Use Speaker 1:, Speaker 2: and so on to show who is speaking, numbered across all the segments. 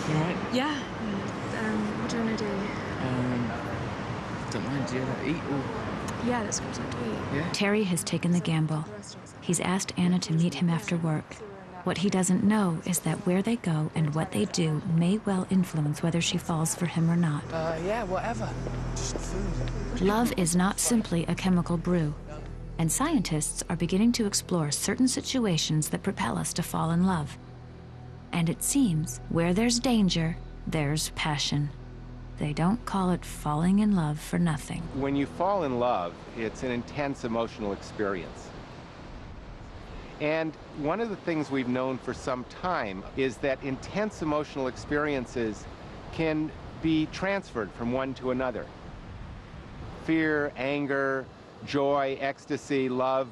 Speaker 1: You all right?
Speaker 2: Yeah. What do you want to do?
Speaker 1: Don't mind. Do you ever eat or?
Speaker 2: Yeah, let's go to eat.
Speaker 1: Yeah.
Speaker 3: Terry has taken the gamble. He's asked Anna to meet him after work. What he doesn't know is that where they go and what they do may well influence whether she falls for him or not.
Speaker 1: Yeah, whatever. Just food.
Speaker 3: Love is not simply a chemical brew, and scientists are beginning to explore certain situations that propel us to fall in love. And it seems where there's danger, there's passion. They don't call it falling in love for nothing.
Speaker 4: When you fall in love, it's an intense emotional experience. And one of the things we've known for some time is that intense emotional experiences can be transferred from one to another. Fear, anger, joy, ecstasy, love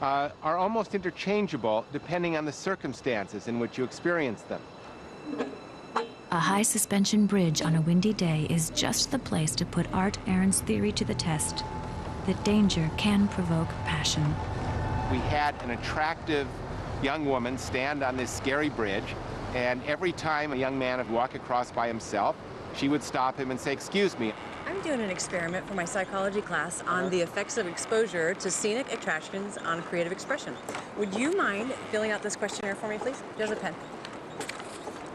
Speaker 4: are almost interchangeable depending on the circumstances in which you experience them.
Speaker 3: A high-suspension bridge on a windy day is just the place to put Art Aaron's theory to the test, that danger can provoke passion.
Speaker 4: We had an attractive young woman stand on this scary bridge, and every time a young man would walk across by himself, she would stop him and say, "Excuse me."
Speaker 5: I'm doing an experiment for my psychology class on the effects of exposure to scenic attractions on creative expression. Would you mind filling out this questionnaire for me, please? Here's a pen.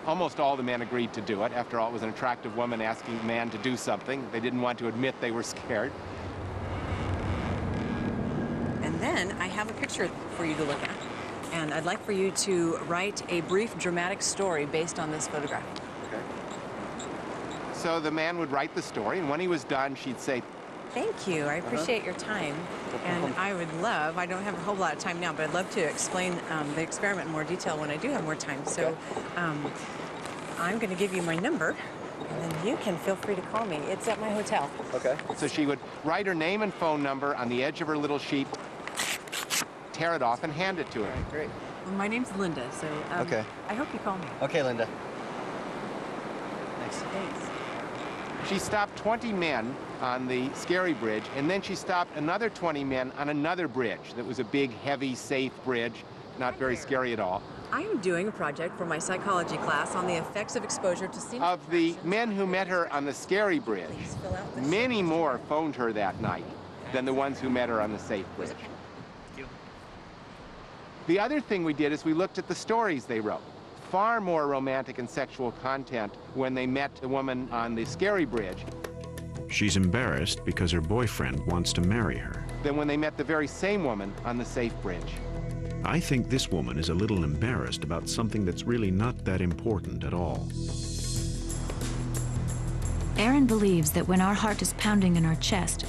Speaker 4: Almost all the men agreed to do it. After all, it was an attractive woman asking a man to do something. They didn't want to admit they were scared.
Speaker 5: And then I have a picture for you to look at. And I'd like for you to write a brief dramatic story based on this photograph.
Speaker 4: Okay. So the man would write the story, and when he was done, she'd say,
Speaker 5: Thank you. I appreciate your time. And I would love, I don't have a whole lot of time now, but I'd love to explain the experiment in more detail when I do have more time. So I'm going to give you my number, and then you can feel free to call me. It's at my hotel.
Speaker 4: Okay. So she would write her name and phone number on the edge of her little sheet, tear it off, and hand it to her.
Speaker 1: Great.
Speaker 5: Well, my name's Linda, so
Speaker 1: Okay.
Speaker 5: I hope you call me.
Speaker 1: Okay, Linda. Thanks.
Speaker 5: Thanks.
Speaker 4: She stopped 20 men on the scary bridge, and then she stopped another 20 men on another bridge that was a big, heavy, safe bridge, not very scary at all.
Speaker 5: I am doing a project for my psychology class on the effects of exposure to scenic
Speaker 4: Of the
Speaker 5: attractions.
Speaker 4: men who met her on the scary bridge,
Speaker 5: Please fill out this
Speaker 4: many
Speaker 5: sheet.
Speaker 4: more phoned her that night than the ones who met her on the safe bridge. The other thing we did is we looked at the stories they wrote. Far more romantic and sexual content when they met a woman on the scary bridge
Speaker 6: She's embarrassed because her boyfriend wants to marry her.
Speaker 4: than when they met the very same woman on the safe bridge.
Speaker 6: I think this woman is a little embarrassed about something that's really not that important at all.
Speaker 3: Aaron believes that when our heart is pounding in our chest,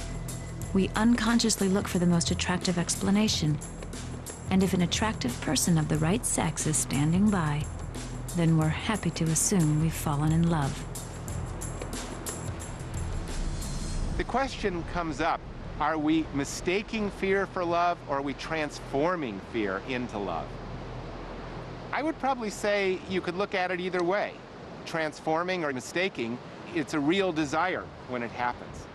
Speaker 3: we unconsciously look for the most attractive explanation. And if an attractive person of the right sex is standing by, then we're happy to assume we've fallen in love.
Speaker 4: The question comes up, are we mistaking fear for love, or are we transforming fear into love? I would probably say you could look at it either way. Transforming or mistaking, it's a real desire when it happens.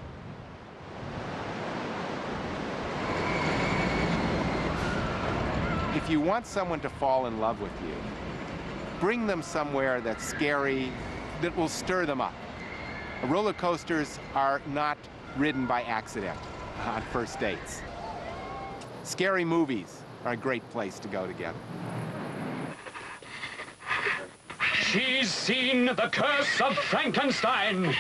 Speaker 4: If you want someone to fall in love with you, bring them somewhere that's scary, that will stir them up. Roller coasters are not ridden by accident on first dates. Scary movies are a great place to go together.
Speaker 7: She's seen the curse of Frankenstein.